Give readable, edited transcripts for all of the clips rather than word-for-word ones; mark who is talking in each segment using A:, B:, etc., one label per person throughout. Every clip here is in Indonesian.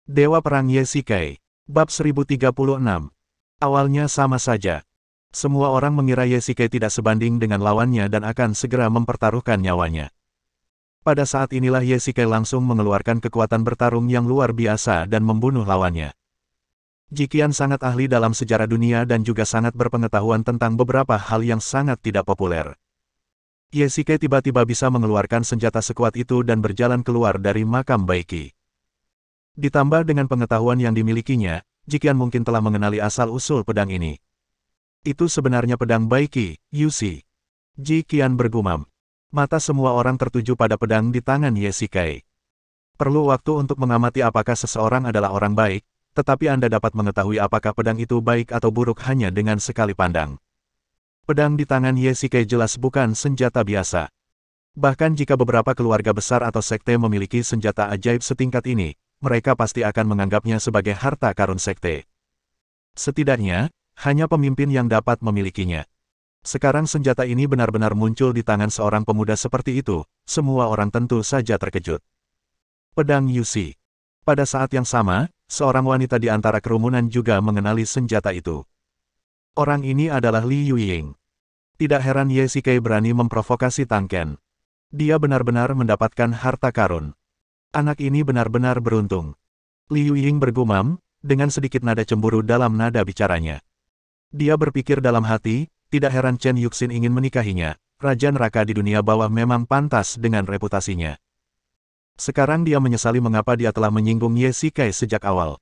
A: Dewa Perang Ye Shikai. Bab 1036. Awalnya sama saja. Semua orang mengira Ye Shikai tidak sebanding dengan lawannya dan akan segera mempertaruhkan nyawanya. Pada saat inilah Ye Shikai langsung mengeluarkan kekuatan bertarung yang luar biasa dan membunuh lawannya. Jiqian sangat ahli dalam sejarah dunia dan juga sangat berpengetahuan tentang beberapa hal yang sangat tidak populer. Ye Shikai tiba-tiba bisa mengeluarkan senjata sekuat itu dan berjalan keluar dari makam Baiki. Ditambah dengan pengetahuan yang dimilikinya, Jiqian mungkin telah mengenali asal-usul pedang ini. Itu sebenarnya pedang Baiki, Yushi. Jiqian bergumam. Mata semua orang tertuju pada pedang di tangan Ye Shikai. Perlu waktu untuk mengamati apakah seseorang adalah orang baik, tetapi Anda dapat mengetahui apakah pedang itu baik atau buruk hanya dengan sekali pandang. Pedang di tangan Ye Shikai jelas bukan senjata biasa. Bahkan jika beberapa keluarga besar atau sekte memiliki senjata ajaib setingkat ini, mereka pasti akan menganggapnya sebagai harta karun sekte. Setidaknya, hanya pemimpin yang dapat memilikinya. Sekarang senjata ini benar-benar muncul di tangan seorang pemuda seperti itu, semua orang tentu saja terkejut. Pedang Yushi. Pada saat yang sama, seorang wanita di antara kerumunan juga mengenali senjata itu. Orang ini adalah Li Yuying. Tidak heran Ye Shikai berani memprovokasi Tang Ken. Dia benar-benar mendapatkan harta karun. Anak ini benar-benar beruntung. Li Yuying bergumam, dengan sedikit nada cemburu dalam nada bicaranya. Dia berpikir dalam hati, tidak heran Chen Yuxin ingin menikahinya, Raja Neraka di dunia bawah memang pantas dengan reputasinya. Sekarang dia menyesali mengapa dia telah menyinggung Ye Shikai sejak awal.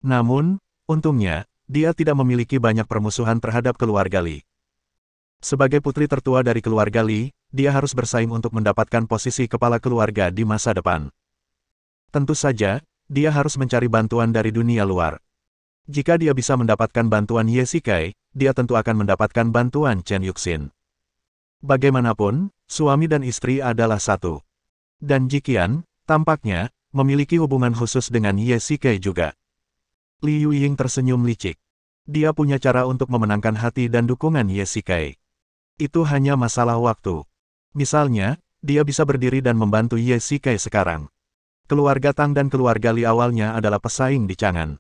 A: Namun, untungnya, dia tidak memiliki banyak permusuhan terhadap keluarga Li. Sebagai putri tertua dari keluarga Li, dia harus bersaing untuk mendapatkan posisi kepala keluarga di masa depan. Tentu saja, dia harus mencari bantuan dari dunia luar. Jika dia bisa mendapatkan bantuan Ye Shikai, dia tentu akan mendapatkan bantuan Chen Yuxin. Bagaimanapun, suami dan istri adalah satu. Dan Jiqian, tampaknya, memiliki hubungan khusus dengan Ye Shikai juga. Li Yuying tersenyum licik. Dia punya cara untuk memenangkan hati dan dukungan Ye Shikai. Itu hanya masalah waktu. Misalnya, dia bisa berdiri dan membantu Ye Shikai sekarang. Keluarga Tang dan keluarga Li awalnya adalah pesaing di Chang'an.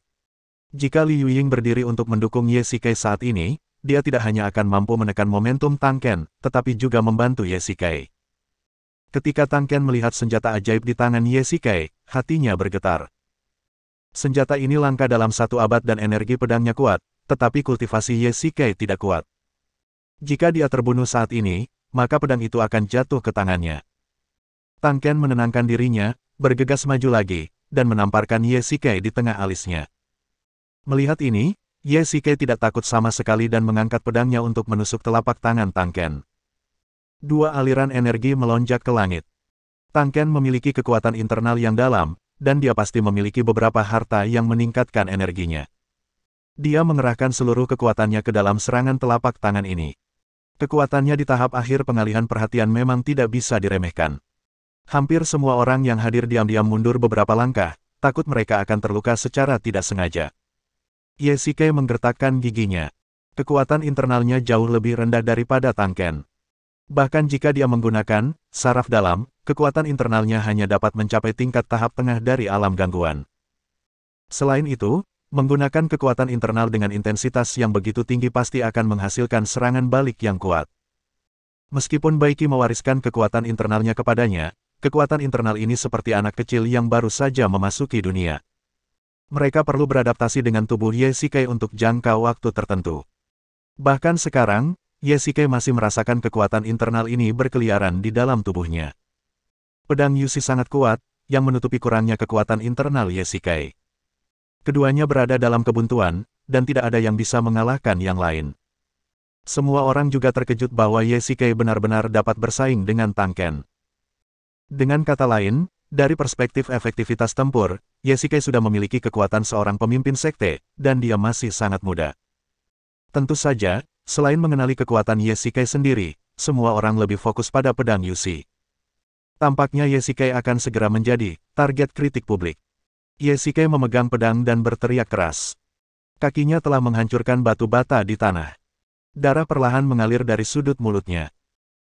A: Jika Li Yuying berdiri untuk mendukung Ye Shikai saat ini, dia tidak hanya akan mampu menekan momentum Tang Ken, tetapi juga membantu Ye Shikai. Ketika Tang Ken melihat senjata ajaib di tangan Ye Shikai, hatinya bergetar. Senjata ini langka dalam satu abad dan energi pedangnya kuat, tetapi kultivasi Ye Shikai tidak kuat. Jika dia terbunuh saat ini, maka pedang itu akan jatuh ke tangannya. Tang Ken menenangkan dirinya, bergegas maju lagi, dan menamparkan Ye Shikai di tengah alisnya. Melihat ini, Ye Shikai tidak takut sama sekali dan mengangkat pedangnya untuk menusuk telapak tangan Tang Ken. Dua aliran energi melonjak ke langit. Tang Ken memiliki kekuatan internal yang dalam, dan dia pasti memiliki beberapa harta yang meningkatkan energinya. Dia mengerahkan seluruh kekuatannya ke dalam serangan telapak tangan ini. Kekuatannya di tahap akhir pengalihan perhatian memang tidak bisa diremehkan. Hampir semua orang yang hadir diam-diam mundur beberapa langkah, takut mereka akan terluka secara tidak sengaja. Ye Shikai menggertakkan giginya. Kekuatan internalnya jauh lebih rendah daripada Tang Ken. Bahkan jika dia menggunakan saraf dalam, kekuatan internalnya hanya dapat mencapai tingkat tahap tengah dari alam gangguan. Selain itu, menggunakan kekuatan internal dengan intensitas yang begitu tinggi pasti akan menghasilkan serangan balik yang kuat. Meskipun Baiki mewariskan kekuatan internalnya kepadanya, kekuatan internal ini seperti anak kecil yang baru saja memasuki dunia. Mereka perlu beradaptasi dengan tubuh Ye Shikai untuk jangka waktu tertentu. Bahkan sekarang, Ye Shikai masih merasakan kekuatan internal ini berkeliaran di dalam tubuhnya. Pedang Yushi sangat kuat, yang menutupi kurangnya kekuatan internal Ye Shikai. Keduanya berada dalam kebuntuan, dan tidak ada yang bisa mengalahkan yang lain. Semua orang juga terkejut bahwa Ye Shikai benar-benar dapat bersaing dengan Tang Ken. Dengan kata lain, dari perspektif efektivitas tempur, Ye Shikai sudah memiliki kekuatan seorang pemimpin sekte, dan dia masih sangat muda. Tentu saja, selain mengenali kekuatan Ye Shikai sendiri, semua orang lebih fokus pada pedang Yushi. Tampaknya Ye Shikai akan segera menjadi target kritik publik. Ye Shikai memegang pedang dan berteriak keras. Kakinya telah menghancurkan batu bata di tanah. Darah perlahan mengalir dari sudut mulutnya.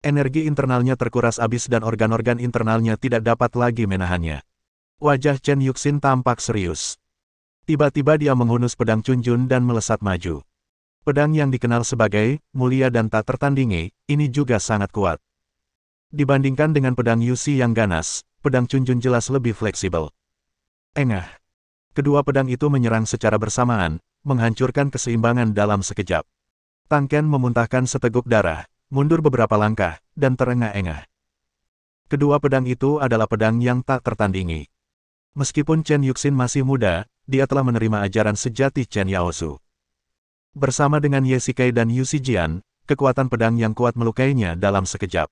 A: Energi internalnya terkuras habis dan organ-organ internalnya tidak dapat lagi menahannya. Wajah Chen Yuxin tampak serius. Tiba-tiba dia menghunus pedang Chunjun dan melesat maju. Pedang yang dikenal sebagai mulia dan tak tertandingi, ini juga sangat kuat. Dibandingkan dengan pedang Yusi yang ganas, pedang Chunjun jelas lebih fleksibel. Engah. Kedua pedang itu menyerang secara bersamaan, menghancurkan keseimbangan dalam sekejap. Tang Ken memuntahkan seteguk darah, mundur beberapa langkah, dan terengah-engah. Kedua pedang itu adalah pedang yang tak tertandingi. Meskipun Chen Yuxin masih muda, dia telah menerima ajaran sejati Chen Yaosu. Bersama dengan Ye Shikai dan Yu Shijian, kekuatan pedang yang kuat melukainya dalam sekejap.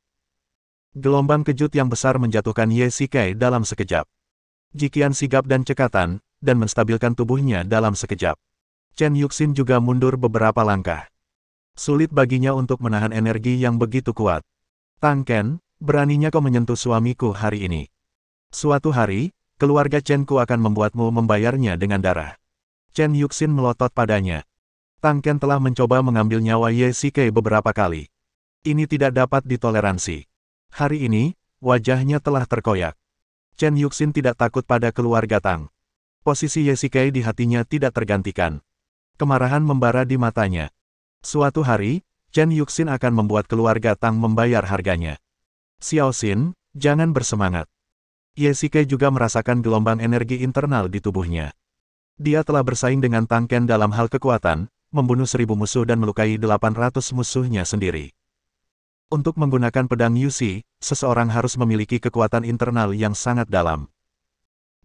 A: Gelombang kejut yang besar menjatuhkan Ye Shikai dalam sekejap. Jikian sigap dan cekatan, dan menstabilkan tubuhnya dalam sekejap. Chen Yuxin juga mundur beberapa langkah. Sulit baginya untuk menahan energi yang begitu kuat. Tang Ken, beraninya kau menyentuh suamiku hari ini. Suatu hari, keluarga Chen-ku akan membuatmu membayarnya dengan darah. Chen Yuxin melotot padanya. Tang Ken telah mencoba mengambil nyawa Ye Shikai beberapa kali. Ini tidak dapat ditoleransi. Hari ini, wajahnya telah terkoyak. Chen Yuxin tidak takut pada keluarga Tang. Posisi Ye Shikai di hatinya tidak tergantikan. Kemarahan membara di matanya. Suatu hari, Chen Yuxin akan membuat keluarga Tang membayar harganya. Xiao Xin, jangan bersemangat. Ye Shikai juga merasakan gelombang energi internal di tubuhnya. Dia telah bersaing dengan Tang Ken dalam hal kekuatan, membunuh 1000 musuh dan melukai 800 musuhnya sendiri. Untuk menggunakan pedang Yusi, seseorang harus memiliki kekuatan internal yang sangat dalam.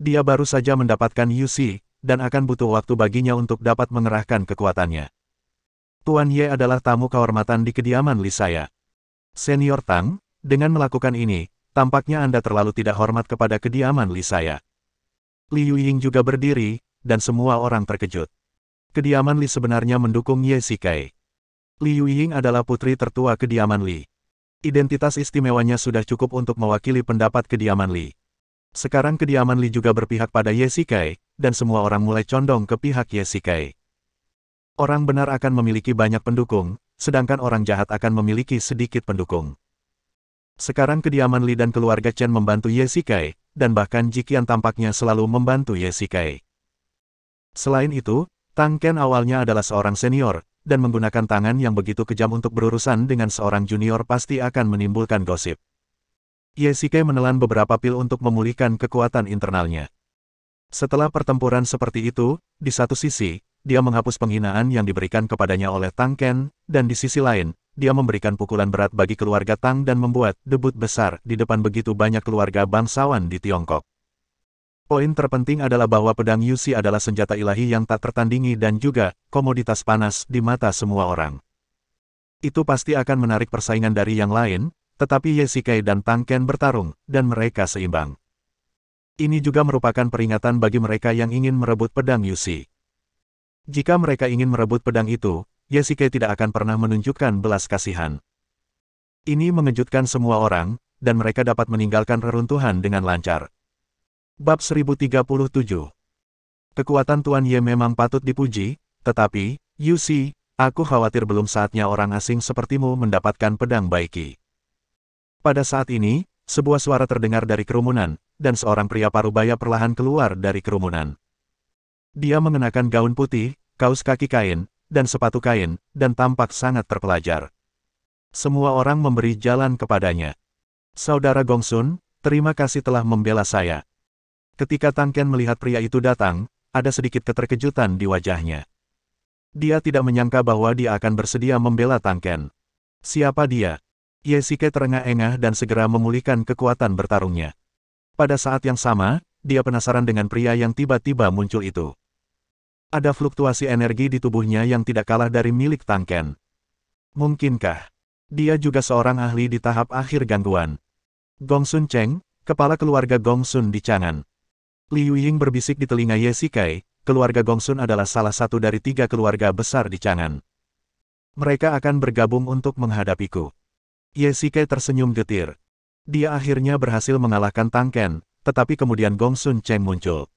A: Dia baru saja mendapatkan Yusi, dan akan butuh waktu baginya untuk dapat mengerahkan kekuatannya. Tuan Ye adalah tamu kehormatan di kediaman Li saya. Senior Tang, dengan melakukan ini, tampaknya Anda terlalu tidak hormat kepada kediaman Li saya. Li Yuying juga berdiri, dan semua orang terkejut. Kediaman Li sebenarnya mendukung Ye Shikai. Li Yuying adalah putri tertua kediaman Li. Identitas istimewanya sudah cukup untuk mewakili pendapat kediaman Li. Sekarang kediaman Li juga berpihak pada Ye Shikai, dan semua orang mulai condong ke pihak Ye Shikai. Orang benar akan memiliki banyak pendukung, sedangkan orang jahat akan memiliki sedikit pendukung. Sekarang kediaman Li dan keluarga Chen membantu Ye Shikai, dan bahkan Jikian tampaknya selalu membantu Ye Shikai. Selain itu, Tang Ken awalnya adalah seorang senior, dan menggunakan tangan yang begitu kejam untuk berurusan dengan seorang junior pasti akan menimbulkan gosip. Ye Shikai menelan beberapa pil untuk memulihkan kekuatan internalnya. Setelah pertempuran seperti itu, di satu sisi, dia menghapus penghinaan yang diberikan kepadanya oleh Tang Ken, dan di sisi lain, dia memberikan pukulan berat bagi keluarga Tang dan membuat debut besar di depan begitu banyak keluarga bangsawan di Tiongkok. Poin terpenting adalah bahwa pedang Yusi adalah senjata ilahi yang tak tertandingi dan juga komoditas panas di mata semua orang. Itu pasti akan menarik persaingan dari yang lain, tetapi Ye Shikai dan Tang Ken bertarung, dan mereka seimbang. Ini juga merupakan peringatan bagi mereka yang ingin merebut pedang Yusi. Jika mereka ingin merebut pedang itu, Ye Shikai tidak akan pernah menunjukkan belas kasihan. Ini mengejutkan semua orang, dan mereka dapat meninggalkan reruntuhan dengan lancar. Bab 1037. Kekuatan Tuan Ye memang patut dipuji, tetapi, Yusi, aku khawatir belum saatnya orang asing sepertimu mendapatkan pedang Baiki. Pada saat ini, sebuah suara terdengar dari kerumunan, dan seorang pria parubaya perlahan keluar dari kerumunan. Dia mengenakan gaun putih, kaos kaki kain, dan sepatu kain, dan tampak sangat terpelajar. Semua orang memberi jalan kepadanya. Saudara Gongsun, terima kasih telah membela saya. Ketika Tang Ken melihat pria itu datang, ada sedikit keterkejutan di wajahnya. Dia tidak menyangka bahwa dia akan bersedia membela Tang Ken. Siapa dia? Ye Shikai terengah-engah dan segera memulihkan kekuatan bertarungnya. Pada saat yang sama, dia penasaran dengan pria yang tiba-tiba muncul itu. Ada fluktuasi energi di tubuhnya yang tidak kalah dari milik Tang Ken. Mungkinkah dia juga seorang ahli di tahap akhir gangguan? Gongsun Cheng, kepala keluarga Gongsun di Chang'an. Li Yuying berbisik di telinga Ye Shikai, keluarga Gongsun adalah salah satu dari 3 keluarga besar di Chang'an. Mereka akan bergabung untuk menghadapiku. Ye Shikai tersenyum getir. Dia akhirnya berhasil mengalahkan Tang Ken, tetapi kemudian Gongsun Cheng muncul.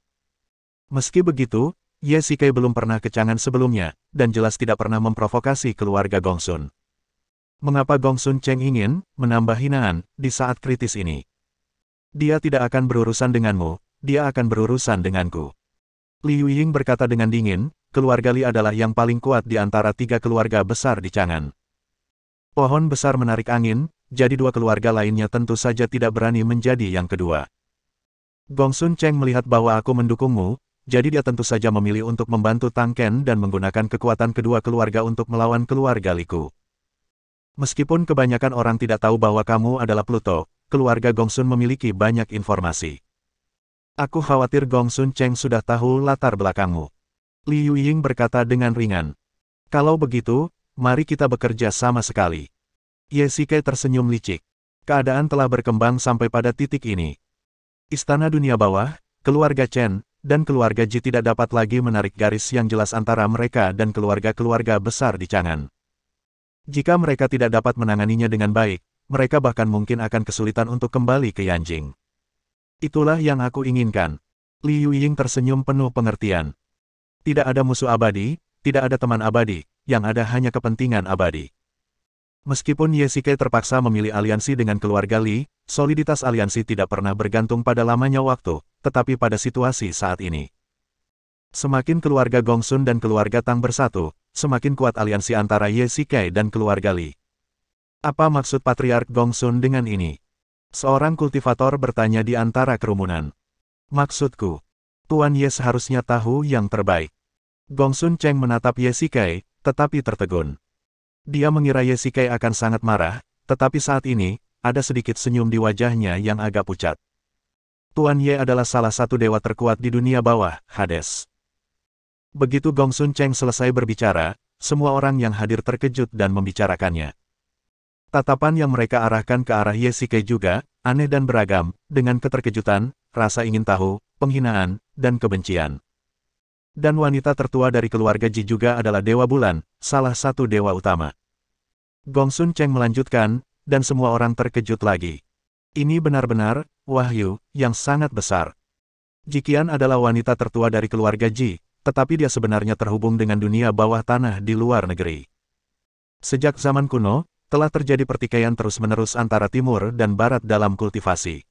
A: Meski begitu, Ye Shikai belum pernah ke Chang'an sebelumnya, dan jelas tidak pernah memprovokasi keluarga Gongsun. Mengapa Gongsun Cheng ingin menambah hinaan di saat kritis ini? Dia tidak akan berurusan denganmu, dia akan berurusan denganku. Li Yuying berkata dengan dingin, keluarga Li adalah yang paling kuat di antara 3 keluarga besar di Chang'an. Pohon besar menarik angin, jadi 2 keluarga lainnya tentu saja tidak berani menjadi yang kedua. Gongsun Cheng melihat bahwa aku mendukungmu, jadi dia tentu saja memilih untuk membantu Tang Ken dan menggunakan kekuatan kedua keluarga untuk melawan keluarga Liku. Meskipun kebanyakan orang tidak tahu bahwa kamu adalah Pluto, keluarga Gongsun memiliki banyak informasi. Aku khawatir Gongsun Cheng sudah tahu latar belakangmu. Li Yuying berkata dengan ringan. Kalau begitu, mari kita bekerja sama sekali. Ye Shikai tersenyum licik. Keadaan telah berkembang sampai pada titik ini. Istana dunia bawah, keluarga Chen, dan keluarga Ji tidak dapat lagi menarik garis yang jelas antara mereka dan keluarga-keluarga besar di Chang'an. Jika mereka tidak dapat menanganinya dengan baik, mereka bahkan mungkin akan kesulitan untuk kembali ke Yanjing. Itulah yang aku inginkan. Li Yuying tersenyum penuh pengertian. Tidak ada musuh abadi, tidak ada teman abadi, yang ada hanya kepentingan abadi. Meskipun Ye Shikai terpaksa memilih aliansi dengan keluarga Li, soliditas aliansi tidak pernah bergantung pada lamanya waktu, tetapi pada situasi saat ini. Semakin keluarga Gongsun dan keluarga Tang bersatu, semakin kuat aliansi antara Ye Shikai dan keluarga Li. Apa maksud Patriark Gongsun dengan ini? Seorang kultivator bertanya di antara kerumunan. Maksudku, Tuan Ye seharusnya tahu yang terbaik. Gongsun Cheng menatap Ye Shikai, tetapi tertegun. Dia mengira Ye Shikai akan sangat marah, tetapi saat ini, ada sedikit senyum di wajahnya yang agak pucat. Tuan Ye adalah salah satu dewa terkuat di dunia bawah, Hades. Begitu Gongsun Cheng selesai berbicara, semua orang yang hadir terkejut dan membicarakannya. Tatapan yang mereka arahkan ke arah Ye Shikai juga, aneh dan beragam, dengan keterkejutan, rasa ingin tahu, penghinaan, dan kebencian. Dan wanita tertua dari keluarga Ji juga adalah Dewa Bulan, salah satu dewa utama. Gongsun Cheng melanjutkan, dan semua orang terkejut lagi. Ini benar-benar wahyu yang sangat besar. Jiqian adalah wanita tertua dari keluarga Ji, tetapi dia sebenarnya terhubung dengan dunia bawah tanah di luar negeri. Sejak zaman kuno, telah terjadi pertikaian terus-menerus antara timur dan barat dalam kultivasi.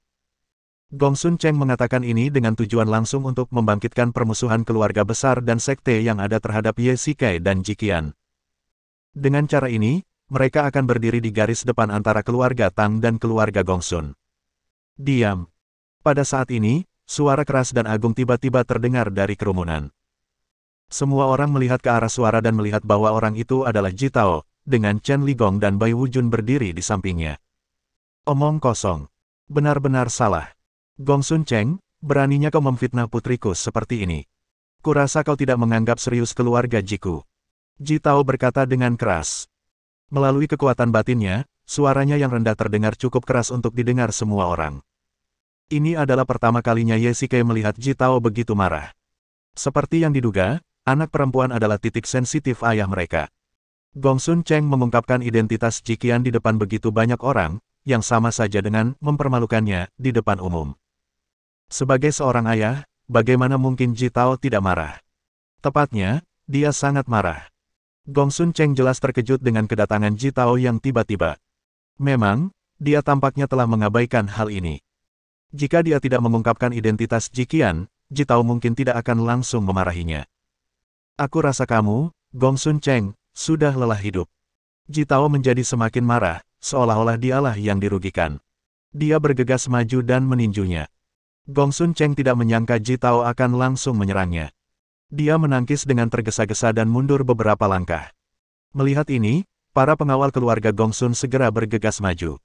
A: Gongsun Cheng mengatakan ini dengan tujuan langsung untuk membangkitkan permusuhan keluarga besar dan sekte yang ada terhadap Ye Shikai dan Jiqian. Dengan cara ini, mereka akan berdiri di garis depan antara keluarga Tang dan keluarga Gongsun. Diam. Pada saat ini, suara keras dan agung tiba-tiba terdengar dari kerumunan. Semua orang melihat ke arah suara dan melihat bahwa orang itu adalah Ji Tao, dengan Chen Ligong dan Bai Wujun berdiri di sampingnya. Omong kosong. Benar-benar salah. Gongsun Cheng, beraninya kau memfitnah putriku seperti ini. Kurasa kau tidak menganggap serius keluarga Jiku. Ji Tao berkata dengan keras. Melalui kekuatan batinnya, suaranya yang rendah terdengar cukup keras untuk didengar semua orang. Ini adalah pertama kalinya Ye Shikai melihat Ji Tao begitu marah. Seperti yang diduga, anak perempuan adalah titik sensitif ayah mereka. Gongsun Cheng mengungkapkan identitas Jiqian di depan begitu banyak orang, yang sama saja dengan mempermalukannya di depan umum. Sebagai seorang ayah, bagaimana mungkin Ji Tao tidak marah? Tepatnya, dia sangat marah. Gongsun Cheng jelas terkejut dengan kedatangan Ji Tao yang tiba-tiba. Memang, dia tampaknya telah mengabaikan hal ini. Jika dia tidak mengungkapkan identitas Jiqian, Ji Tao mungkin tidak akan langsung memarahinya. Aku rasa kamu, Gongsun Cheng, sudah lelah hidup. Ji Tao menjadi semakin marah, seolah-olah dialah yang dirugikan. Dia bergegas maju dan meninjunya. Gongsun Cheng tidak menyangka Ji Tao akan langsung menyerangnya. Dia menangkis dengan tergesa-gesa dan mundur beberapa langkah. Melihat ini, para pengawal keluarga Gongsun segera bergegas maju.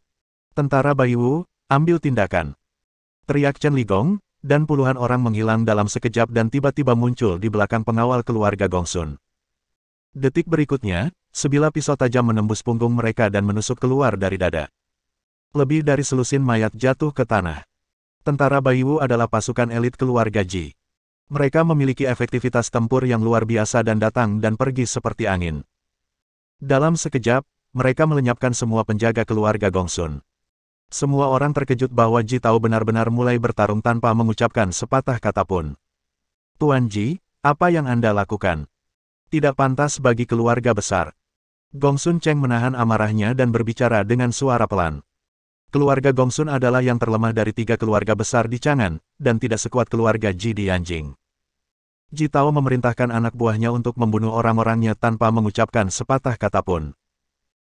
A: Tentara Bai Wu, ambil tindakan. Teriak Chen Ligong, dan puluhan orang menghilang dalam sekejap dan tiba-tiba muncul di belakang pengawal keluarga Gongsun. Detik berikutnya, sebilah pisau tajam menembus punggung mereka dan menusuk keluar dari dada. Lebih dari selusin mayat jatuh ke tanah. Tentara Bai Wu adalah pasukan elit keluarga Ji. Mereka memiliki efektivitas tempur yang luar biasa dan datang dan pergi seperti angin. Dalam sekejap, mereka melenyapkan semua penjaga keluarga Gongsun. Semua orang terkejut bahwa Ji Tao benar-benar mulai bertarung tanpa mengucapkan sepatah kata pun. Tuan Ji, apa yang Anda lakukan? Tidak pantas bagi keluarga besar. Gongsun Cheng menahan amarahnya dan berbicara dengan suara pelan. Keluarga Gongsun adalah yang terlemah dari 3 keluarga besar di Chang'an, dan tidak sekuat keluarga Ji di Yanjing. Jitao memerintahkan anak buahnya untuk membunuh orang-orangnya tanpa mengucapkan sepatah kata pun.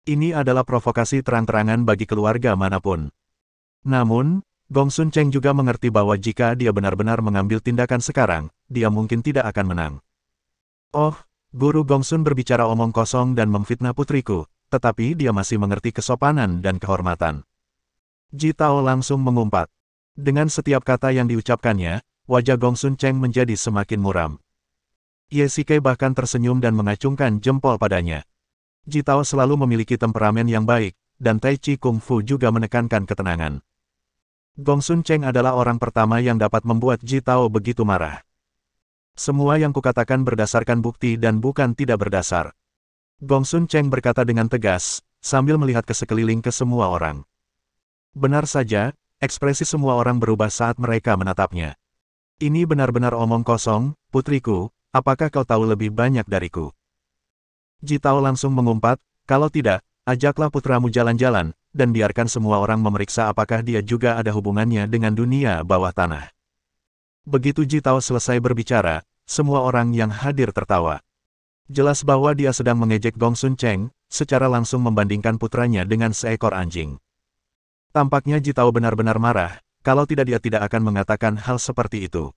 A: Ini adalah provokasi terang-terangan bagi keluarga manapun. Namun, Gongsun Cheng juga mengerti bahwa jika dia benar-benar mengambil tindakan sekarang, dia mungkin tidak akan menang. Oh, Guru Gongsun berbicara omong kosong dan memfitnah putriku, tetapi dia masih mengerti kesopanan dan kehormatan. Jitao langsung mengumpat. Dengan setiap kata yang diucapkannya, wajah Gongsun Cheng menjadi semakin muram. Ye Shikai bahkan tersenyum dan mengacungkan jempol padanya. Jitao selalu memiliki temperamen yang baik, dan Tai Chi Kung Fu juga menekankan ketenangan. Gongsun Cheng adalah orang pertama yang dapat membuat Jitao begitu marah. Semua yang kukatakan berdasarkan bukti dan bukan tidak berdasar. Gongsun Cheng berkata dengan tegas, sambil melihat ke sekeliling ke semua orang. Benar saja, ekspresi semua orang berubah saat mereka menatapnya. Ini benar-benar omong kosong, putriku, apakah kau tahu lebih banyak dariku? Jitao langsung mengumpat, kalau tidak, ajaklah putramu jalan-jalan, dan biarkan semua orang memeriksa apakah dia juga ada hubungannya dengan dunia bawah tanah. Begitu Jitao selesai berbicara, semua orang yang hadir tertawa. Jelas bahwa dia sedang mengejek Gongsun Cheng, secara langsung membandingkan putranya dengan seekor anjing. Tampaknya Jitao benar-benar marah, kalau tidak dia tidak akan mengatakan hal seperti itu.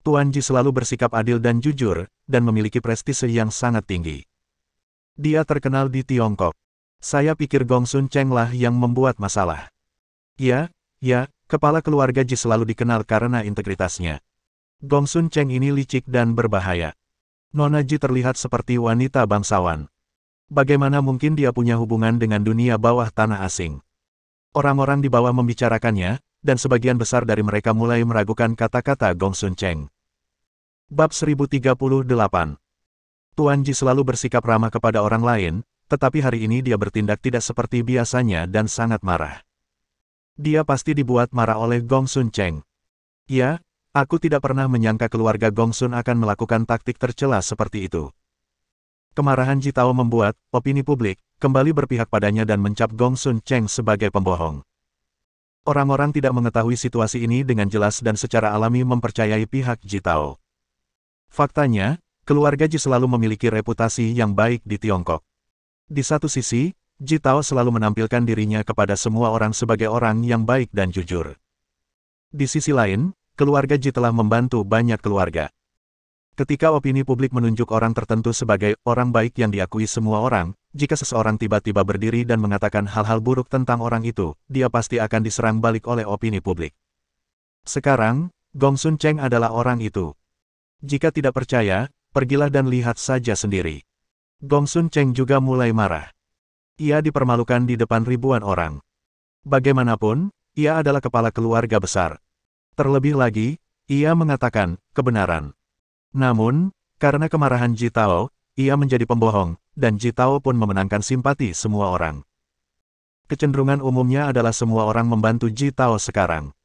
A: Tuan Ji selalu bersikap adil dan jujur, dan memiliki prestise yang sangat tinggi. Dia terkenal di Tiongkok. Saya pikir Gongsun Cheng lah yang membuat masalah. Ya, kepala keluarga Ji selalu dikenal karena integritasnya. Gongsun Cheng ini licik dan berbahaya. Nona Ji terlihat seperti wanita bangsawan. Bagaimana mungkin dia punya hubungan dengan dunia bawah tanah asing? Orang-orang di bawah membicarakannya, dan sebagian besar dari mereka mulai meragukan kata-kata Gongsun Cheng. Bab 1038. Tuan Ji selalu bersikap ramah kepada orang lain, tetapi hari ini dia bertindak tidak seperti biasanya dan sangat marah. Dia pasti dibuat marah oleh Gongsun Cheng. Ya, aku tidak pernah menyangka keluarga Gongsun akan melakukan taktik tercela seperti itu. Kemarahan Jitao membuat opini publik kembali berpihak padanya dan mencap Gongsun Cheng sebagai pembohong. Orang-orang tidak mengetahui situasi ini dengan jelas dan secara alami mempercayai pihak Jitao. Faktanya, keluarga Ji selalu memiliki reputasi yang baik di Tiongkok. Di satu sisi, Jitao selalu menampilkan dirinya kepada semua orang sebagai orang yang baik dan jujur. Di sisi lain, keluarga Ji telah membantu banyak keluarga. Ketika opini publik menunjuk orang tertentu sebagai orang baik yang diakui semua orang, jika seseorang tiba-tiba berdiri dan mengatakan hal-hal buruk tentang orang itu, dia pasti akan diserang balik oleh opini publik. Sekarang, Gongsun Cheng adalah orang itu. Jika tidak percaya, pergilah dan lihat saja sendiri. Gongsun Cheng juga mulai marah. Ia dipermalukan di depan ribuan orang. Bagaimanapun, ia adalah kepala keluarga besar. Terlebih lagi, ia mengatakan kebenaran. Namun, karena kemarahan Jitao, ia menjadi pembohong, dan Jitao pun memenangkan simpati semua orang. Kecenderungan umumnya adalah semua orang membantu Jitao sekarang.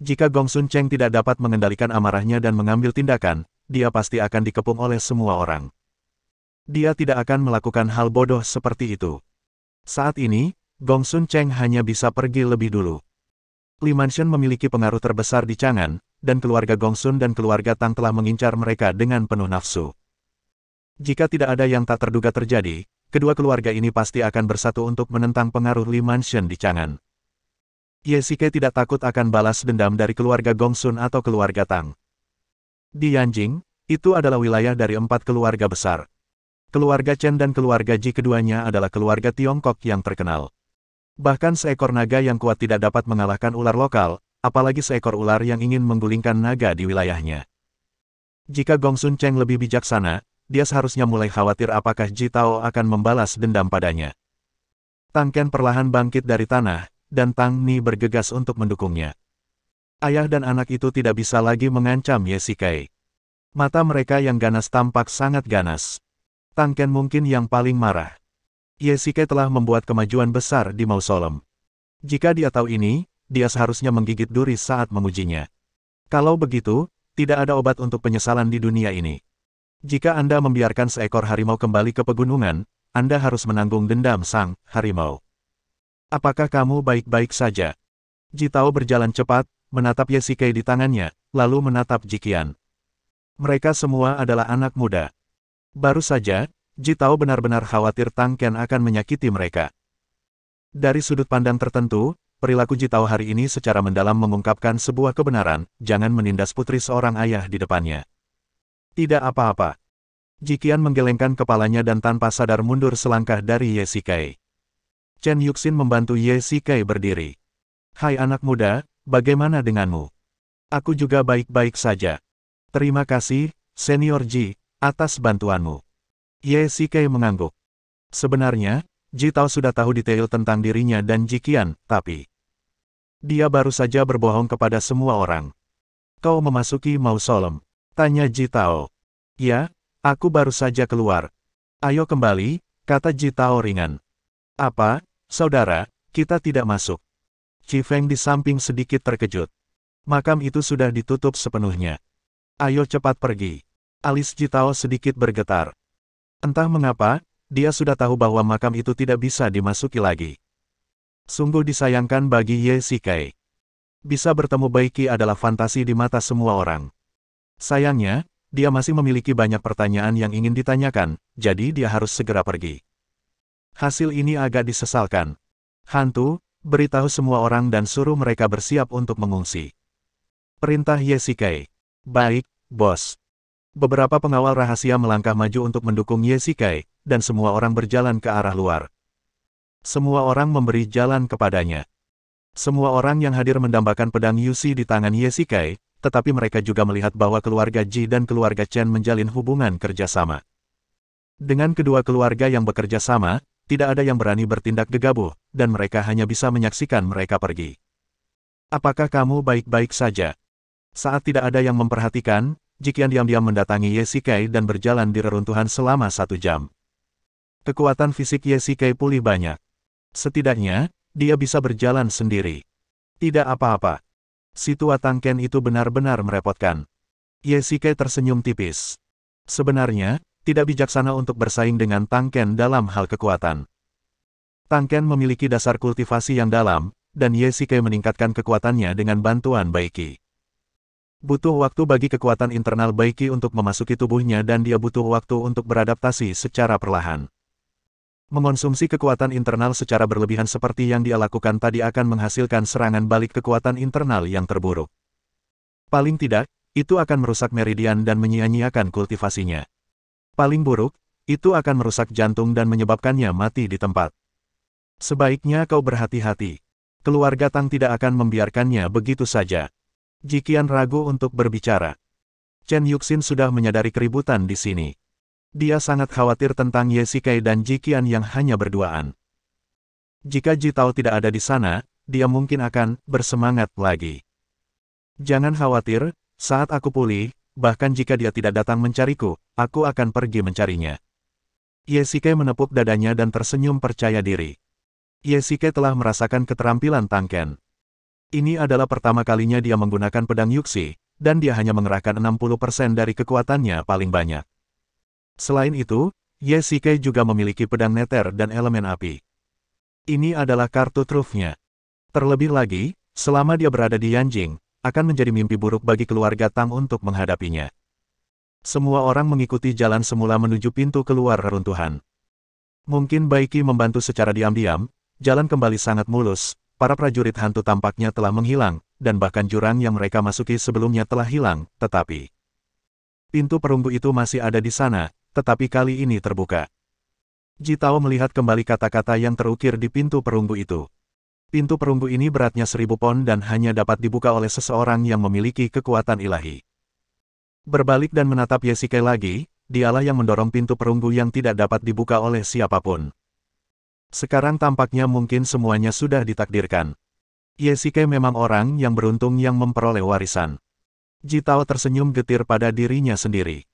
A: Jika Gongsun Cheng tidak dapat mengendalikan amarahnya dan mengambil tindakan, dia pasti akan dikepung oleh semua orang. Dia tidak akan melakukan hal bodoh seperti itu. Saat ini, Gongsun Cheng hanya bisa pergi lebih dulu. Li Mansion memiliki pengaruh terbesar di Chang'an, dan keluarga Gongsun dan keluarga Tang telah mengincar mereka dengan penuh nafsu. Jika tidak ada yang tak terduga terjadi, kedua keluarga ini pasti akan bersatu untuk menentang pengaruh Li Mansion di Chang'an. Ye Shikai tidak takut akan balas dendam dari keluarga Gongsun atau keluarga Tang. Di Yanjing, itu adalah wilayah dari 4 keluarga besar. Keluarga Chen dan keluarga Ji keduanya adalah keluarga Tiongkok yang terkenal. Bahkan seekor naga yang kuat tidak dapat mengalahkan ular lokal, apalagi seekor ular yang ingin menggulingkan naga di wilayahnya. Jika Gongsun Cheng lebih bijaksana, dia seharusnya mulai khawatir apakah Jitao akan membalas dendam padanya. Tang Ken perlahan bangkit dari tanah, dan Tang Ni bergegas untuk mendukungnya. Ayah dan anak itu tidak bisa lagi mengancam Ye Shikai. Mata mereka yang ganas tampak sangat ganas. Tang Ken mungkin yang paling marah. Ye Shikai telah membuat kemajuan besar di mausolem. Jika dia tahu ini, dia seharusnya menggigit duri saat mengujinya. Kalau begitu, tidak ada obat untuk penyesalan di dunia ini. Jika Anda membiarkan seekor harimau kembali ke pegunungan, Anda harus menanggung dendam sang harimau. Apakah kamu baik-baik saja? Jitao berjalan cepat, menatap Ye Shikai di tangannya, lalu menatap Jiqian. Mereka semua adalah anak muda. Baru saja, Ji Tao benar-benar khawatir Tang Ken akan menyakiti mereka. Dari sudut pandang tertentu, perilaku Ji Tao hari ini secara mendalam mengungkapkan sebuah kebenaran, jangan menindas putri seorang ayah di depannya. Tidak apa-apa. Ji Qian menggelengkan kepalanya dan tanpa sadar mundur selangkah dari Ye Shikai. Chen Yuxin membantu Ye Shikai berdiri. Hai anak muda, bagaimana denganmu? Aku juga baik-baik saja. Terima kasih, Senior Ji, atas bantuanmu. Ye Shikai mengangguk. Sebenarnya, Ji Tao sudah tahu detail tentang dirinya dan Ji Qian, tapi dia baru saja berbohong kepada semua orang. Kau memasuki mausolem? Tanya Ji Tao. Ya, aku baru saja keluar. Ayo kembali, kata Ji Tao ringan. Apa, saudara, kita tidak masuk. Qi Feng di samping sedikit terkejut. Makam itu sudah ditutup sepenuhnya. Ayo cepat pergi. Alis Ji Tao sedikit bergetar. Entah mengapa, dia sudah tahu bahwa makam itu tidak bisa dimasuki lagi. Sungguh disayangkan bagi Ye Shikai. Bisa bertemu Baiki adalah fantasi di mata semua orang. Sayangnya, dia masih memiliki banyak pertanyaan yang ingin ditanyakan, jadi dia harus segera pergi. Hasil ini agak disesalkan. Hantu, beritahu semua orang dan suruh mereka bersiap untuk mengungsi. Perintah Ye Shikai. Baik, bos. Beberapa pengawal rahasia melangkah maju untuk mendukung Ye Shikai, dan semua orang berjalan ke arah luar. Semua orang memberi jalan kepadanya. Semua orang yang hadir mendambakan pedang Yusi di tangan Ye Shikai, tetapi mereka juga melihat bahwa keluarga Ji dan keluarga Chen menjalin hubungan kerjasama. Dengan kedua keluarga yang bekerja sama, tidak ada yang berani bertindak gegabah, dan mereka hanya bisa menyaksikan mereka pergi. Apakah kamu baik-baik saja? Saat tidak ada yang memperhatikan, Ji Qian diam-diam mendatangi Ye Shikai dan berjalan di reruntuhan selama 1 jam. Kekuatan fisik Ye Shikai pulih banyak. Setidaknya, dia bisa berjalan sendiri. Tidak apa-apa. Si tua Tang Ken itu benar-benar merepotkan. Ye Shikai tersenyum tipis. Sebenarnya, tidak bijaksana untuk bersaing dengan Tang Ken dalam hal kekuatan. Tang Ken memiliki dasar kultivasi yang dalam, dan Ye Shikai meningkatkan kekuatannya dengan bantuan Baiki. Butuh waktu bagi kekuatan internal Baiki untuk memasuki tubuhnya dan dia butuh waktu untuk beradaptasi secara perlahan. Mengonsumsi kekuatan internal secara berlebihan seperti yang dia lakukan tadi akan menghasilkan serangan balik kekuatan internal yang terburuk. Paling tidak, itu akan merusak meridian dan menyia-nyiakan kultivasinya. Paling buruk, itu akan merusak jantung dan menyebabkannya mati di tempat. Sebaiknya kau berhati-hati. Keluarga Tang tidak akan membiarkannya begitu saja. Ji Qian ragu untuk berbicara. Chen Yuxin sudah menyadari keributan di sini. Dia sangat khawatir tentang Ye Shikai dan Ji Qian yang hanya berduaan. Jika Ji Tao tidak ada di sana, dia mungkin akan bersemangat lagi. Jangan khawatir, saat aku pulih, bahkan jika dia tidak datang mencariku, aku akan pergi mencarinya. Ye Shikai menepuk dadanya dan tersenyum percaya diri. Ye Shikai telah merasakan keterampilan Tang Ken. Ini adalah pertama kalinya dia menggunakan pedang Yuxi, dan dia hanya mengerahkan 60% dari kekuatannya paling banyak. Selain itu, Ye Shikai juga memiliki pedang neter dan elemen api. Ini adalah kartu trufnya. Terlebih lagi, selama dia berada di Yanjing, akan menjadi mimpi buruk bagi keluarga Tang untuk menghadapinya. Semua orang mengikuti jalan semula menuju pintu keluar reruntuhan. Mungkin Baiki membantu secara diam-diam, jalan kembali sangat mulus. Para prajurit hantu tampaknya telah menghilang, dan bahkan jurang yang mereka masuki sebelumnya telah hilang, tetapi pintu perunggu itu masih ada di sana, tetapi kali ini terbuka. Ji Tao melihat kembali kata-kata yang terukir di pintu perunggu itu. Pintu perunggu ini beratnya 1000 pon dan hanya dapat dibuka oleh seseorang yang memiliki kekuatan ilahi. Berbalik dan menatap Ye Shikai lagi, dialah yang mendorong pintu perunggu yang tidak dapat dibuka oleh siapapun. Sekarang tampaknya mungkin semuanya sudah ditakdirkan. Ye Shikai memang orang yang beruntung yang memperoleh warisan. Ji Tao tersenyum getir pada dirinya sendiri.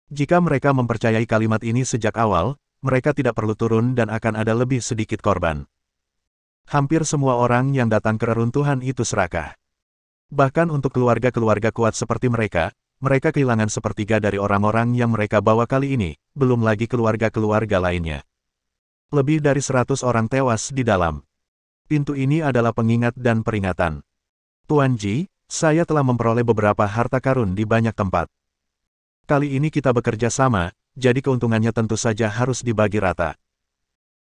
A: Jika mereka mempercayai kalimat ini sejak awal, mereka tidak perlu turun dan akan ada lebih sedikit korban. Hampir semua orang yang datang ke reruntuhan itu serakah. Bahkan untuk keluarga-keluarga kuat seperti mereka, mereka kehilangan sepertiga dari orang-orang yang mereka bawa kali ini, belum lagi keluarga-keluarga lainnya. Lebih dari 100 orang tewas di dalam. Pintu ini adalah pengingat dan peringatan. Tuan Ji, saya telah memperoleh beberapa harta karun di banyak tempat. Kali ini kita bekerja sama, jadi keuntungannya tentu saja harus dibagi rata.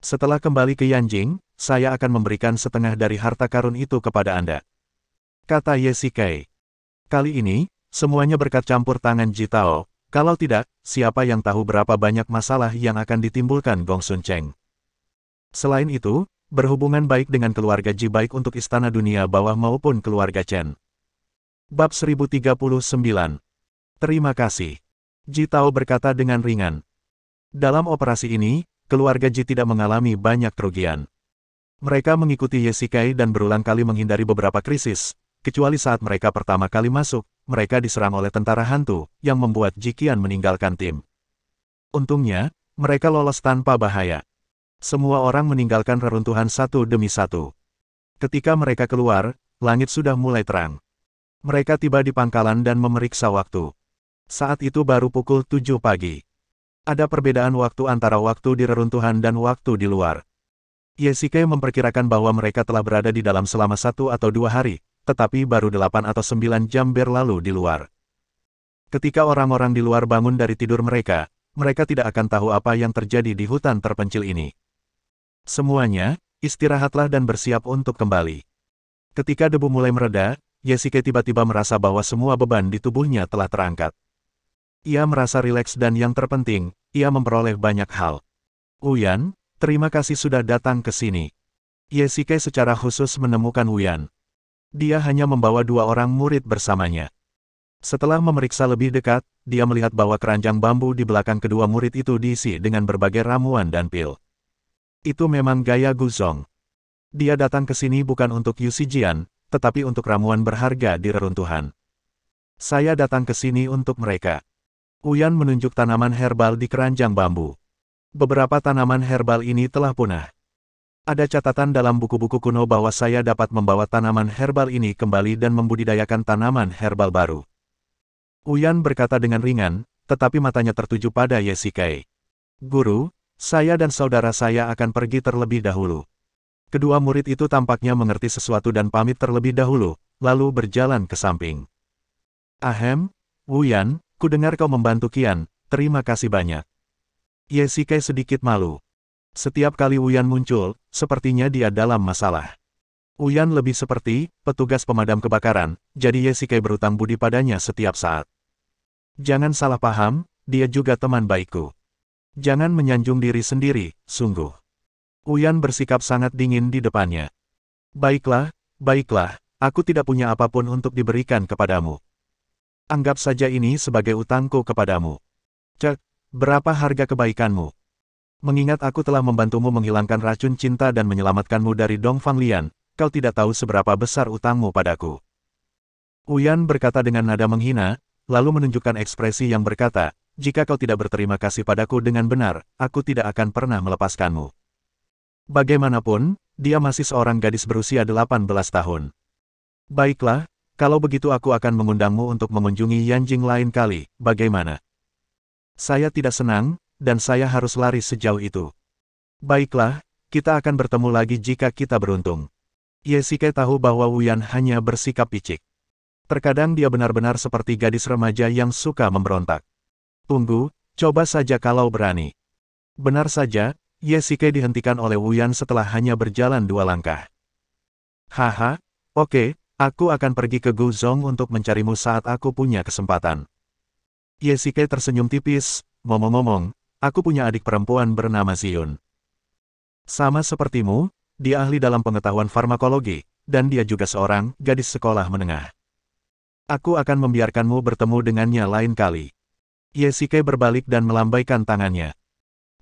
A: Setelah kembali ke Yanjing, saya akan memberikan setengah dari harta karun itu kepada Anda. Kata Ye Shikai. Kali ini, semuanya berkat campur tangan Ji Tao. Kalau tidak, siapa yang tahu berapa banyak masalah yang akan ditimbulkan Gong Sun Cheng. Selain itu, berhubungan baik dengan keluarga Ji baik untuk Istana Dunia Bawah maupun keluarga Chen. Bab 1039. Terima kasih. Ji Tao berkata dengan ringan. Dalam operasi ini, keluarga Ji tidak mengalami banyak kerugian. Mereka mengikuti Ye Shikai dan berulang kali menghindari beberapa krisis, kecuali saat mereka pertama kali masuk, mereka diserang oleh tentara hantu, yang membuat Ji Qian meninggalkan tim. Untungnya, mereka lolos tanpa bahaya. Semua orang meninggalkan reruntuhan satu demi satu. Ketika mereka keluar, langit sudah mulai terang. Mereka tiba di pangkalan dan memeriksa waktu. Saat itu baru pukul 7 pagi. Ada perbedaan waktu antara waktu di reruntuhan dan waktu di luar. Ye Shikai memperkirakan bahwa mereka telah berada di dalam selama 1 atau 2 hari, tetapi baru 8 atau 9 jam berlalu di luar. Ketika orang-orang di luar bangun dari tidur mereka tidak akan tahu apa yang terjadi di hutan terpencil ini. Semuanya, istirahatlah dan bersiap untuk kembali. Ketika debu mulai mereda, Ye Shikai tiba-tiba merasa bahwa semua beban di tubuhnya telah terangkat. Ia merasa rileks dan yang terpenting, ia memperoleh banyak hal. Wuyan, terima kasih sudah datang ke sini. Ye Shikai secara khusus menemukan Wuyan. Dia hanya membawa 2 orang murid bersamanya. Setelah memeriksa lebih dekat, dia melihat bahwa keranjang bambu di belakang kedua murid itu diisi dengan berbagai ramuan dan pil. Itu memang gaya Guzong. Dia datang ke sini bukan untuk Yu Shijian, tetapi untuk ramuan berharga di reruntuhan. Saya datang ke sini untuk mereka. Wuyan menunjuk tanaman herbal di keranjang bambu. Beberapa tanaman herbal ini telah punah. Ada catatan dalam buku-buku kuno bahwa saya dapat membawa tanaman herbal ini kembali dan membudidayakan tanaman herbal baru. Wuyan berkata dengan ringan, tetapi matanya tertuju pada Ye Shikai. Guru, saya dan saudara saya akan pergi terlebih dahulu. Kedua murid itu tampaknya mengerti sesuatu dan pamit terlebih dahulu, lalu berjalan ke samping. Ahem, Wuyan, ku dengar kau membantu Qian, terima kasih banyak. Ye Shikai sedikit malu. Setiap kali Wuyan muncul, sepertinya dia dalam masalah. Wuyan lebih seperti petugas pemadam kebakaran, jadi Ye Shikai berutang budi padanya setiap saat. Jangan salah paham, dia juga teman baikku. Jangan menyanjung diri sendiri, sungguh. Wuyan bersikap sangat dingin di depannya. Baiklah, baiklah, aku tidak punya apapun untuk diberikan kepadamu. Anggap saja ini sebagai utangku kepadamu. Cek, berapa harga kebaikanmu? Mengingat aku telah membantumu menghilangkan racun cinta dan menyelamatkanmu dari Dong Fanglian, kau tidak tahu seberapa besar utangmu padaku. Wuyan berkata dengan nada menghina, lalu menunjukkan ekspresi yang berkata, jika kau tidak berterima kasih padaku dengan benar, aku tidak akan pernah melepaskanmu. Bagaimanapun, dia masih seorang gadis berusia 18 tahun. Baiklah, kalau begitu aku akan mengundangmu untuk mengunjungi Yanjing lain kali, bagaimana? Saya tidak senang, dan saya harus lari sejauh itu. Baiklah, kita akan bertemu lagi jika kita beruntung. Ye Shikai tahu bahwa Wuyan hanya bersikap picik. Terkadang dia benar-benar seperti gadis remaja yang suka memberontak. Tunggu, coba saja kalau berani. Benar saja, Ye Shikai dihentikan oleh Wuyan setelah hanya berjalan 2 langkah. Haha, oke. Aku akan pergi ke Guzong untuk mencarimu saat aku punya kesempatan. Ye Shikai tersenyum tipis, ngomong-ngomong, aku punya adik perempuan bernama Xion. Sama sepertimu, dia ahli dalam pengetahuan farmakologi, dan dia juga seorang gadis sekolah menengah. Aku akan membiarkanmu bertemu dengannya lain kali. Ye Shikai berbalik dan melambaikan tangannya.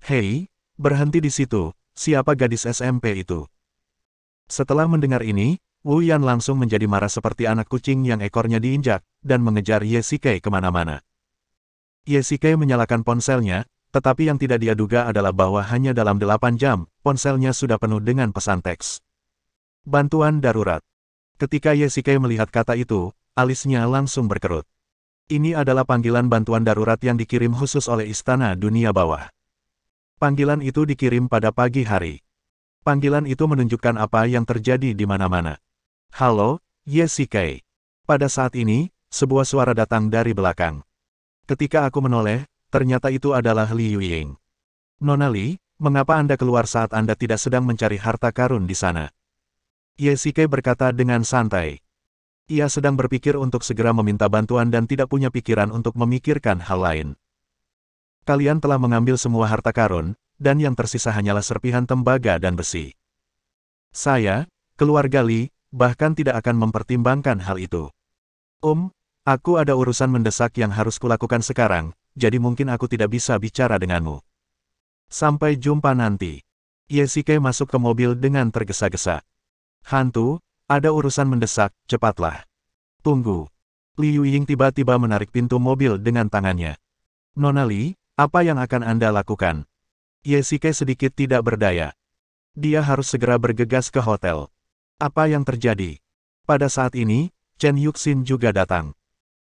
A: Hei, berhenti di situ, siapa gadis SMP itu? Setelah mendengar ini, Wuyan langsung menjadi marah seperti anak kucing yang ekornya diinjak, dan mengejar Ye Shikai kemana-mana. Ye Shikai menyalakan ponselnya, tetapi yang tidak dia duga adalah bahwa hanya dalam 8 jam, ponselnya sudah penuh dengan pesan teks. Bantuan darurat. Ketika Ye Shikai melihat kata itu, alisnya langsung berkerut. Ini adalah panggilan bantuan darurat yang dikirim khusus oleh Istana Dunia Bawah. Panggilan itu dikirim pada pagi hari. Panggilan itu menunjukkan apa yang terjadi di mana-mana. Halo, Ye Shikai. Pada saat ini, sebuah suara datang dari belakang. Ketika aku menoleh, ternyata itu adalah Li Yuying. Nona Li, mengapa Anda keluar saat Anda tidak sedang mencari harta karun di sana? Ye Shike berkata dengan santai. Ia sedang berpikir untuk segera meminta bantuan dan tidak punya pikiran untuk memikirkan hal lain. Kalian telah mengambil semua harta karun, dan yang tersisa hanyalah serpihan tembaga dan besi. Saya, keluarga Li, bahkan tidak akan mempertimbangkan hal itu. Aku ada urusan mendesak yang harus kulakukan sekarang, jadi mungkin aku tidak bisa bicara denganmu. Sampai jumpa nanti. Ye Shike masuk ke mobil dengan tergesa-gesa. Hantu, ada urusan mendesak, cepatlah. Tunggu. Li Yuying tiba-tiba menarik pintu mobil dengan tangannya. Nona Li, apa yang akan Anda lakukan? Ye Shike sedikit tidak berdaya. Dia harus segera bergegas ke hotel. Apa yang terjadi? Pada saat ini, Chen Yuxin juga datang.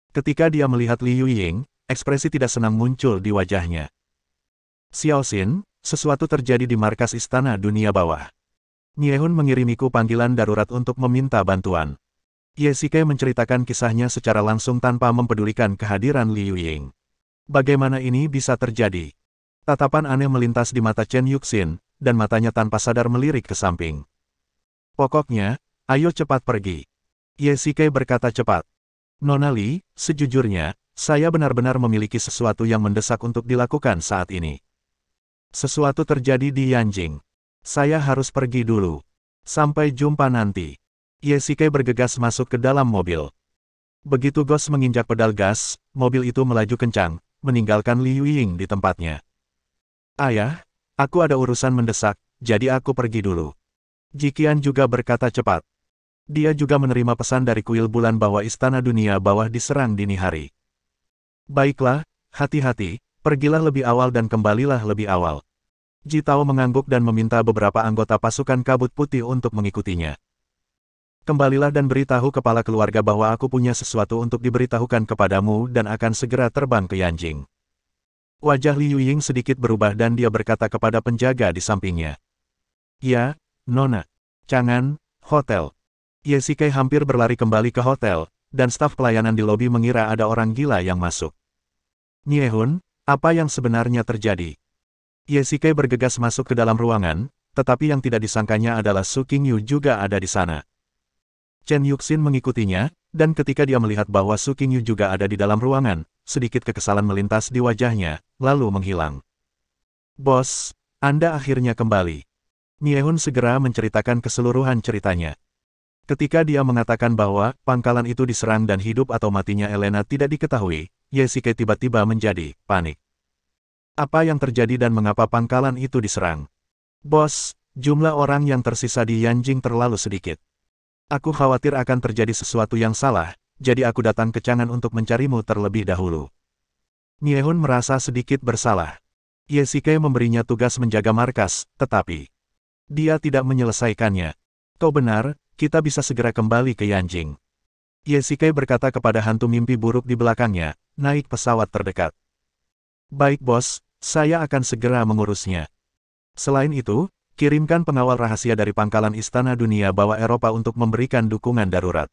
A: Ketika dia melihat Li Yuying, ekspresi tidak senang muncul di wajahnya. Xiao Xin, sesuatu terjadi di markas Istana Dunia Bawah. Niehun mengirimiku panggilan darurat untuk meminta bantuan. Ye Shike menceritakan kisahnya secara langsung tanpa mempedulikan kehadiran Li Yuying. Bagaimana ini bisa terjadi? Tatapan aneh melintas di mata Chen Yuxin, dan matanya tanpa sadar melirik ke samping. Pokoknya, ayo cepat pergi. Ye Shike berkata cepat. Nona Li, sejujurnya, saya benar-benar memiliki sesuatu yang mendesak untuk dilakukan saat ini. Sesuatu terjadi di Yanjing. Saya harus pergi dulu. Sampai jumpa nanti. Ye Shike bergegas masuk ke dalam mobil. Begitu Ghost menginjak pedal gas, mobil itu melaju kencang, meninggalkan Li Yuying di tempatnya. Ayah, aku ada urusan mendesak, jadi aku pergi dulu. Jiqian juga berkata cepat. Dia juga menerima pesan dari kuil bulan bahwa Istana Dunia Bawah diserang dini hari. Baiklah, hati-hati, pergilah lebih awal dan kembalilah lebih awal. Ji Tao mengangguk dan meminta beberapa anggota pasukan kabut putih untuk mengikutinya. Kembalilah dan beritahu kepala keluarga bahwa aku punya sesuatu untuk diberitahukan kepadamu dan akan segera terbang ke Yanjing. Wajah Li Yuying sedikit berubah dan dia berkata kepada penjaga di sampingnya. Ya, Nona. Jangan, hotel. Ye Shike hampir berlari kembali ke hotel, dan staf pelayanan di lobi mengira ada orang gila yang masuk. Niehun, apa yang sebenarnya terjadi? Ye Shike bergegas masuk ke dalam ruangan, tetapi yang tidak disangkanya adalah Su Qingyu juga ada di sana. Chen Yuxin mengikutinya, dan ketika dia melihat bahwa Su Qingyu juga ada di dalam ruangan, sedikit kekesalan melintas di wajahnya, lalu menghilang. Bos, Anda akhirnya kembali. Niehun segera menceritakan keseluruhan ceritanya. Ketika dia mengatakan bahwa pangkalan itu diserang dan hidup atau matinya Elena tidak diketahui, Ye Shike tiba-tiba menjadi panik. Apa yang terjadi dan mengapa pangkalan itu diserang? Bos, jumlah orang yang tersisa di Yanjing terlalu sedikit. Aku khawatir akan terjadi sesuatu yang salah, jadi aku datang ke Chang'an untuk mencarimu terlebih dahulu. Niehun merasa sedikit bersalah. Ye Shike memberinya tugas menjaga markas, tetapi dia tidak menyelesaikannya. Kau benar, kita bisa segera kembali ke Yanjing. Ye Shike berkata kepada hantu mimpi buruk di belakangnya, naik pesawat terdekat. Baik bos, saya akan segera mengurusnya. Selain itu, kirimkan pengawal rahasia dari pangkalan Istana Dunia Bawah Eropa untuk memberikan dukungan darurat.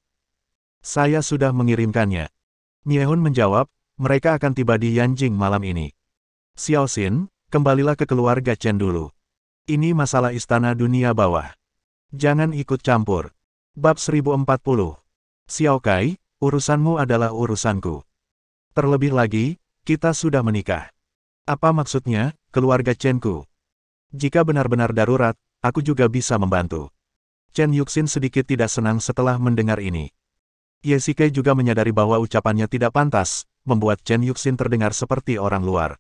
A: Saya sudah mengirimkannya. Niehun menjawab, mereka akan tiba di Yanjing malam ini. Xiao Xin, kembalilah ke keluarga Chen dulu. Ini masalah Istana Dunia Bawah. Jangan ikut campur. Bab 1040. Xiao Kai, urusanmu adalah urusanku. Terlebih lagi, kita sudah menikah. Apa maksudnya, keluarga Chen-ku? Jika benar-benar darurat, aku juga bisa membantu. Chen Yuxin sedikit tidak senang setelah mendengar ini. Ye Shike juga menyadari bahwa ucapannya tidak pantas, membuat Chen Yuxin terdengar seperti orang luar.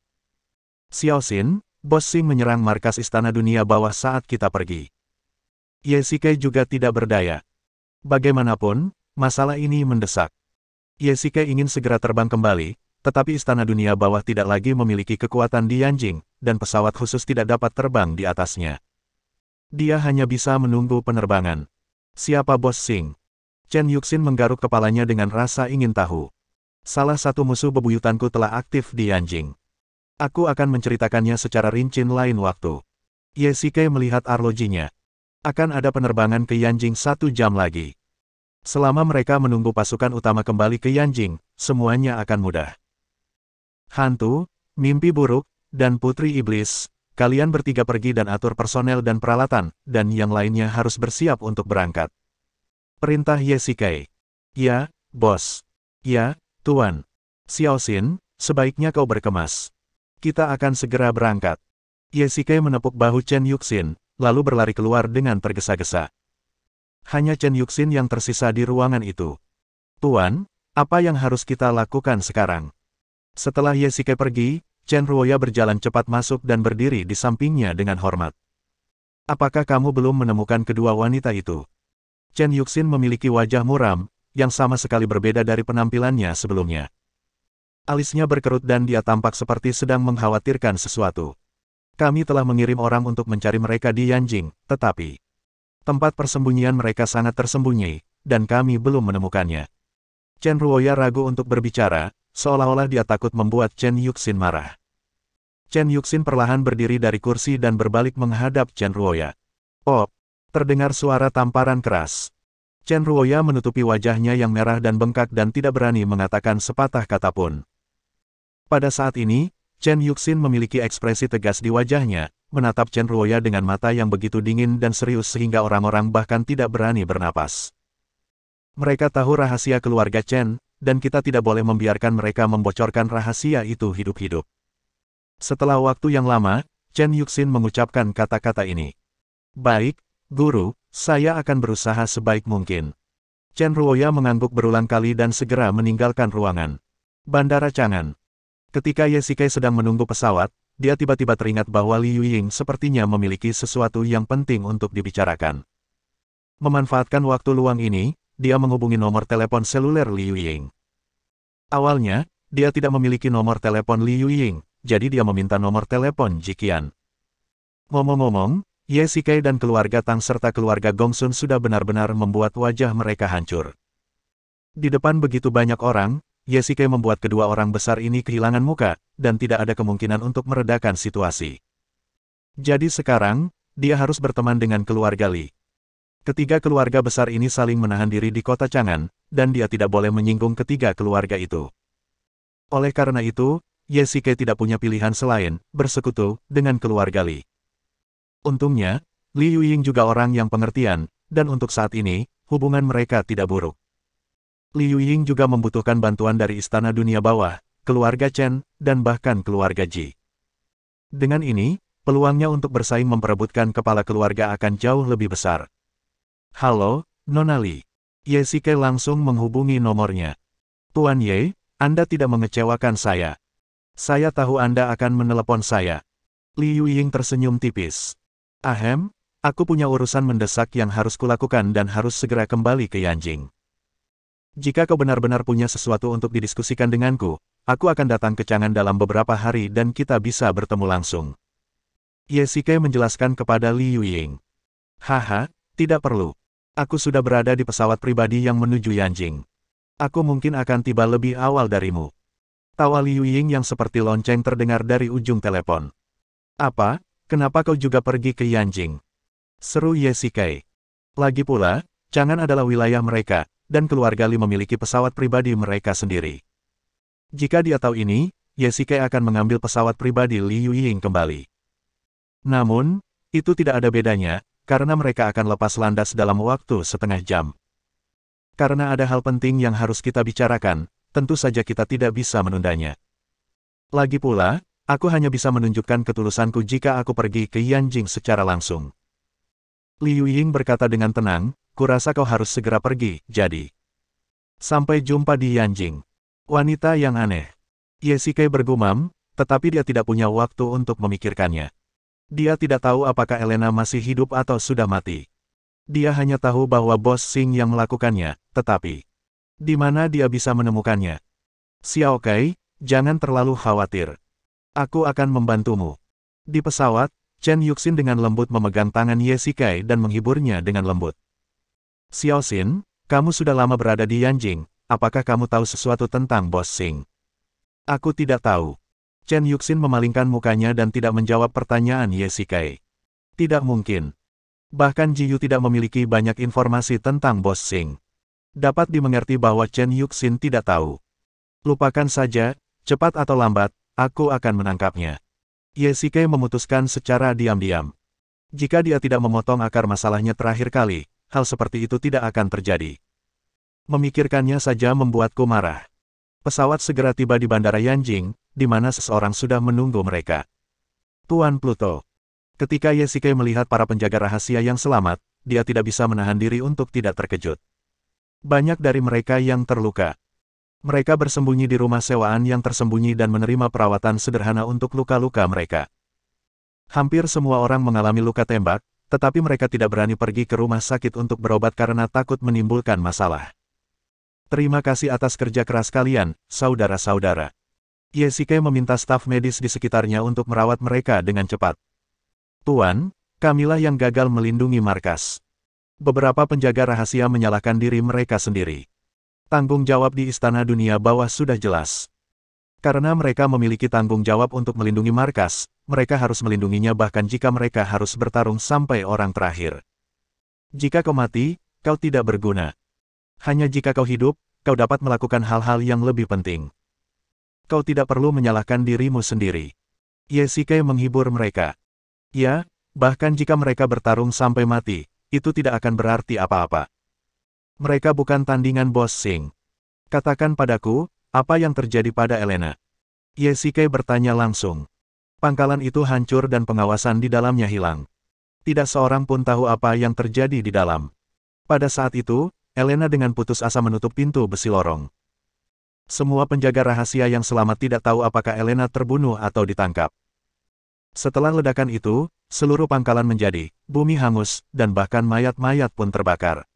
A: Xiao Xin, Bos Xing menyerang markas Istana Dunia Bawah saat kita pergi. Ye Shike juga tidak berdaya. Bagaimanapun, masalah ini mendesak. Ye Shike ingin segera terbang kembali, tetapi Istana Dunia Bawah tidak lagi memiliki kekuatan di Yanjing, dan pesawat khusus tidak dapat terbang di atasnya. Dia hanya bisa menunggu penerbangan. Siapa Bos Xing? Chen Yuxin menggaruk kepalanya dengan rasa ingin tahu. Salah satu musuh bebuyutanku telah aktif di Yanjing. Aku akan menceritakannya secara rinci lain waktu. Ye Shike melihat arlojinya. Akan ada penerbangan ke Yanjing 1 jam lagi. Selama mereka menunggu pasukan utama kembali ke Yanjing, semuanya akan mudah. Hantu, mimpi buruk, dan putri iblis, kalian bertiga pergi dan atur personel dan peralatan, dan yang lainnya harus bersiap untuk berangkat. Perintah Ye Shikai. Ya, bos. Ya, tuan. Xiao Xin, sebaiknya kau berkemas. Kita akan segera berangkat. Ye Shikai menepuk bahu Chen Yuxin, lalu berlari keluar dengan tergesa-gesa. Hanya Chen Yuxin yang tersisa di ruangan itu. Tuan, apa yang harus kita lakukan sekarang? Setelah Ye Shikai pergi, Chen Ruoya berjalan cepat masuk dan berdiri di sampingnya dengan hormat. Apakah kamu belum menemukan kedua wanita itu? Chen Yuxin memiliki wajah muram, yang sama sekali berbeda dari penampilannya sebelumnya. Alisnya berkerut dan dia tampak seperti sedang mengkhawatirkan sesuatu. Kami telah mengirim orang untuk mencari mereka di Yanjing, tetapi tempat persembunyian mereka sangat tersembunyi, dan kami belum menemukannya. Chen Ruoya ragu untuk berbicara, seolah-olah dia takut membuat Chen Yuxin marah. Chen Yuxin perlahan berdiri dari kursi dan berbalik menghadap Chen Ruoya. "Pop!" Terdengar suara tamparan keras. Chen Ruoya menutupi wajahnya yang merah dan bengkak dan tidak berani mengatakan sepatah kata pun. Pada saat ini, Chen Yuxin memiliki ekspresi tegas di wajahnya, menatap Chen Ruoya dengan mata yang begitu dingin dan serius sehingga orang-orang bahkan tidak berani bernapas. Mereka tahu rahasia keluarga Chen, dan kita tidak boleh membiarkan mereka membocorkan rahasia itu hidup-hidup. Setelah waktu yang lama, Chen Yuxin mengucapkan kata-kata ini. "Baik, Guru, saya akan berusaha sebaik mungkin." Chen Ruoya mengangguk berulang kali dan segera meninggalkan ruangan. Bandara Chang'an. Ketika Ye Shikai sedang menunggu pesawat, dia tiba-tiba teringat bahwa Liu Ying sepertinya memiliki sesuatu yang penting untuk dibicarakan. Memanfaatkan waktu luang ini, dia menghubungi nomor telepon seluler Liu Ying. Awalnya, dia tidak memiliki nomor telepon Liu Ying, jadi dia meminta nomor telepon Jiqian. Ngomong-ngomong, Ye Shikai dan keluarga Tang serta keluarga Gongsun sudah benar-benar membuat wajah mereka hancur. Di depan begitu banyak orang, Ye Shikai membuat kedua orang besar ini kehilangan muka, dan tidak ada kemungkinan untuk meredakan situasi. Jadi sekarang, dia harus berteman dengan keluarga Li. Ketiga keluarga besar ini saling menahan diri di kota Chang'an, dan dia tidak boleh menyinggung ketiga keluarga itu. Oleh karena itu, Ye Shikai tidak punya pilihan selain bersekutu dengan keluarga Li. Untungnya, Li Yuying juga orang yang pengertian, dan untuk saat ini, hubungan mereka tidak buruk. Li Yuying juga membutuhkan bantuan dari Istana Dunia Bawah, keluarga Chen, dan bahkan keluarga Ji. Dengan ini, peluangnya untuk bersaing memperebutkan kepala keluarga akan jauh lebih besar. "Halo, Nona Li." Ye Shikai langsung menghubungi nomornya. "Tuan Ye, Anda tidak mengecewakan saya. Saya tahu Anda akan menelepon saya." Li Yuying tersenyum tipis. "Ahem, aku punya urusan mendesak yang harus kulakukan dan harus segera kembali ke Yanjing. Jika kau benar-benar punya sesuatu untuk didiskusikan denganku, aku akan datang ke Chang'an dalam beberapa hari dan kita bisa bertemu langsung." Ye Shikai menjelaskan kepada Li Yuying. "Haha, tidak perlu. Aku sudah berada di pesawat pribadi yang menuju Yanjing. Aku mungkin akan tiba lebih awal darimu." Tawa Li Yuying yang seperti lonceng terdengar dari ujung telepon. "Apa? Kenapa kau juga pergi ke Yanjing?" seru Ye Shikai. Lagi pula, Chang'an adalah wilayah mereka, dan keluarga Li memiliki pesawat pribadi mereka sendiri. Jika dia tahu ini, Ye Shikai akan mengambil pesawat pribadi Li Yuying kembali. Namun, itu tidak ada bedanya, karena mereka akan lepas landas dalam waktu setengah jam. Karena ada hal penting yang harus kita bicarakan, tentu saja kita tidak bisa menundanya. Lagi pula, aku hanya bisa menunjukkan ketulusanku jika aku pergi ke Yanjing secara langsung." Li Yuying berkata dengan tenang, "Kurasa kau harus segera pergi, jadi. Sampai jumpa di Yanjing." Wanita yang aneh. Ye Shikai bergumam, tetapi dia tidak punya waktu untuk memikirkannya. Dia tidak tahu apakah Elena masih hidup atau sudah mati. Dia hanya tahu bahwa Bos Xing yang melakukannya, tetapi di mana dia bisa menemukannya? "Xiao Kai, jangan terlalu khawatir. Aku akan membantumu." Di pesawat, Chen Yuxin dengan lembut memegang tangan Ye Shikai dan menghiburnya dengan lembut. "Xiao Xin, kamu sudah lama berada di Yanjing, apakah kamu tahu sesuatu tentang Bos Xing?" "Aku tidak tahu." Chen Yuxin memalingkan mukanya dan tidak menjawab pertanyaan Ye Shikai. Tidak mungkin. Bahkan Ji Yu tidak memiliki banyak informasi tentang Bos Xing. Dapat dimengerti bahwa Chen Yuxin tidak tahu. Lupakan saja, cepat atau lambat, aku akan menangkapnya. Ye Shike memutuskan secara diam-diam. Jika dia tidak memotong akar masalahnya terakhir kali, hal seperti itu tidak akan terjadi. Memikirkannya saja membuatku marah. Pesawat segera tiba di Bandara Yanjing, di mana seseorang sudah menunggu mereka. Tuan Pluto. Ketika Ye Shike melihat para penjaga rahasia yang selamat, dia tidak bisa menahan diri untuk tidak terkejut. Banyak dari mereka yang terluka. Mereka bersembunyi di rumah sewaan yang tersembunyi dan menerima perawatan sederhana untuk luka-luka mereka. Hampir semua orang mengalami luka tembak, tetapi mereka tidak berani pergi ke rumah sakit untuk berobat karena takut menimbulkan masalah. Terima kasih atas kerja keras kalian, saudara-saudara. Ye Shike meminta staf medis di sekitarnya untuk merawat mereka dengan cepat. Tuan, kamilah yang gagal melindungi markas. Beberapa penjaga rahasia menyalahkan diri mereka sendiri. Tanggung jawab di Istana Dunia Bawah sudah jelas. Karena mereka memiliki tanggung jawab untuk melindungi markas, mereka harus melindunginya bahkan jika mereka harus bertarung sampai orang terakhir. Jika kau mati, kau tidak berguna. Hanya jika kau hidup, kau dapat melakukan hal-hal yang lebih penting. Kau tidak perlu menyalahkan dirimu sendiri. Ye Shike menghibur mereka. Ya, bahkan jika mereka bertarung sampai mati, itu tidak akan berarti apa-apa. Mereka bukan tandingan Bos Sing. Katakan padaku, apa yang terjadi pada Elena? Ye Shike bertanya langsung. Pangkalan itu hancur dan pengawasan di dalamnya hilang. Tidak seorang pun tahu apa yang terjadi di dalam. Pada saat itu, Elena dengan putus asa menutup pintu besi lorong. Semua penjaga rahasia yang selamat tidak tahu apakah Elena terbunuh atau ditangkap. Setelah ledakan itu, seluruh pangkalan menjadi, bumi hangus, dan bahkan mayat-mayat pun terbakar.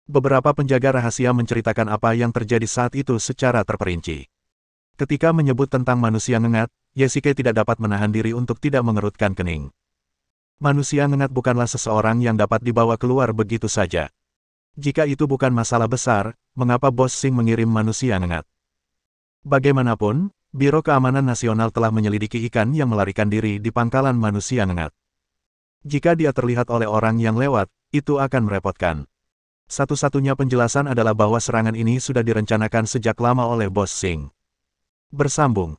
A: Beberapa penjaga rahasia menceritakan apa yang terjadi saat itu secara terperinci. Ketika menyebut tentang manusia ngengat, Ye Shike tidak dapat menahan diri untuk tidak mengerutkan kening. Manusia ngengat bukanlah seseorang yang dapat dibawa keluar begitu saja. Jika itu bukan masalah besar, mengapa Bos Sing mengirim manusia ngengat? Bagaimanapun, Biro Keamanan Nasional telah menyelidiki ikan yang melarikan diri di pangkalan manusia ngengat. Jika dia terlihat oleh orang yang lewat, itu akan merepotkan. Satu-satunya penjelasan adalah bahwa serangan ini sudah direncanakan sejak lama oleh Bos Sing. Bersambung.